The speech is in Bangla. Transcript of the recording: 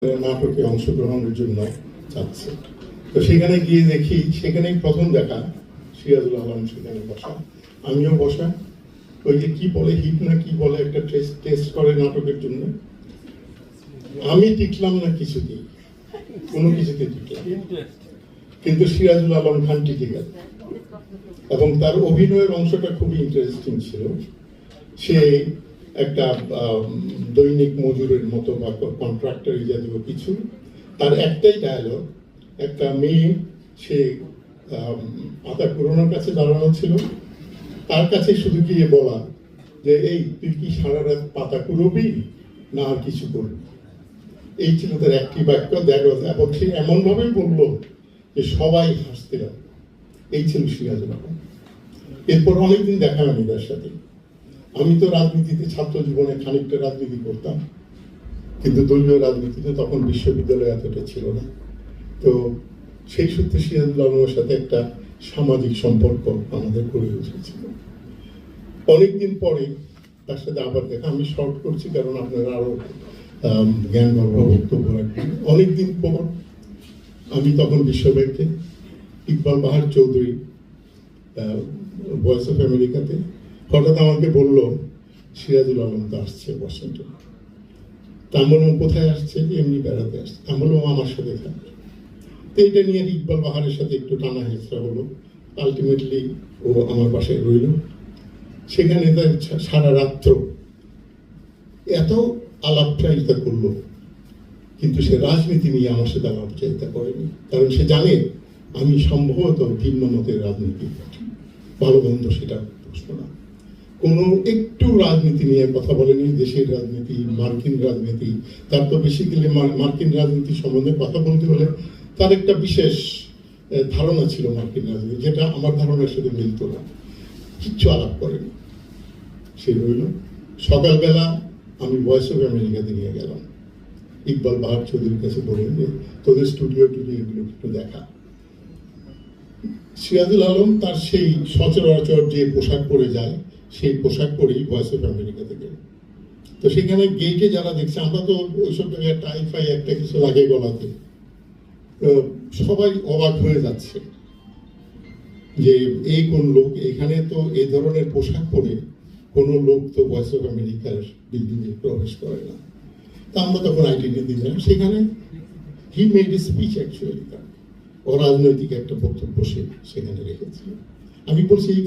নাটকে অংশগ্রহণের জন্য চাচ্ছে। তো সেখানে গিয়ে দেখি, সেখানেই প্রথম দেখা সিরাজুল আলম সেখানে বসা, আমিও বসা। ওই যে কি বলে হিট না কি বলে একটা টেস্ট করে নাটকের জন্য, আমি টিকলাম না কিছুতেই, কোনো কিছুতে টিকলাম, কিন্তু সিরাজুল আলম খান টিকে গেল এবং তার অভিনয়ের অংশটা খুবই ইন্টারেস্টিং ছিল। সে একটা দৈনিক মজুরের মতো বা কন্ট্রাক্টর জাতীয় কিছু, তার একটাই ডায়ালগ, একটা মেয়ে সে পাতা কুড়োনোর কাছে দাঁড়ানো ছিল, তার কাছে শুধু গিয়ে বলা যে এই তুই কি সারা রাত পাতা কুড়োবি না আর কিছু করবি, এই ছিল তার একটি বাক্য। দেখো এবং সে এমন ভাবেই বললো যে সবাই হাসতে লাগলো। এই ছিল সিরাজুল আলম। এরপর অনেকদিন দেখা হয়নি তার সাথে। আমি তো রাজনীতিতে ছাত্র জীবনে খানিকটা রাজনীতি করতাম, কিন্তু দলীয় রাজনীতিতে তখন বিশ্ববিদ্যালয় এতটা ছিল না। তো সেই সূত্রে সিরাজুল আলমের সাথে একটা সামাজিক সম্পর্ক আমাদের গড়ে উঠেছিল। অনেকদিন পরে তার সাথে আবার দেখা, আমি শর্ট করছি কারণ আপনারা আরো জ্ঞান গর্ভ বক্তব্য রাখবেন। অনেকদিন পর আমি তখন বিশ্বব্যাংকে, ইকবাল বাহার চৌধুরী ভয়েস অফ আমেরিকাতে, হঠাৎ আমাকে বললো সিরাজুল আলম তো আসছে ওয়াশিংটন। তা আমি বললাম কোথায় আসছে? এমনি বেড়াতে আসছে। আমি বললাম আমার সাথে থাকবে। তো এটা নিয়ে ইকবাল বাহারের সাথে একটু টানা হেঁচড়া হলো। আলটিমেটলি ও আমার বাসায় রইল। সেখানে তার সারা রাত্র এত আলাপচারিতা করলো, কিন্তু সে রাজনীতি নিয়ে আমার সাথে আলাপচারিতা করেনি, কারণ সে জানে আমি সম্ভবত ভিন্ন মতের রাজনীতি ভালো বন্ধ, সেটা প্রশ্ন না। কোনো একটু রাজনীতি নিয়ে কথা বলেনি, দেশের রাজনীতি, মার্কিন রাজনীতি। তার তো বেসিক্যালি মার্কিন রাজনীতি সম্বন্ধে কথা বলতে হলে তার একটা বিশেষ ধারণা ছিল মার্কিন রাজনীতি, যেটা আমার ধারণার সাথে মিলত না। কিচ্ছু আলাপ করেনি, সে রইল। সকালবেলা আমি ভয়েস অফ আমেরিকাতে নিয়ে গেলাম, ইকবাল বাহার চৌধুরীর কাছে বললেন যে তোদের স্টুডিও এগুলো একটু দেখা। সিরাজুল আলম তার সেই সচরাচর যে পোশাক পরে যায়, সেই পোশাক পরেই ভয়েস অফ আমেরিকাতে গেল। তো সেখানে গেটে যারা দেখছে, আমরা তো ওইসব জায়গায় টাই ফাই একটা কিছু লাগে গলাতে, সবাই অবাক হয়ে যাচ্ছে যে এই কোন লোক, এখানে তো এই ধরনের পোশাক পরে কোনো লোক তো ভয়েস অফ আমেরিকার বিল্ডিংয়ে প্রবেশ করে না। তা আমরা তখন আইডিয়া দিলাম। সেখানে he made a speech, actually অরাজনৈতিক একটা বক্তব্য সে সেখানে রেখেছিল। আমি বলছি এই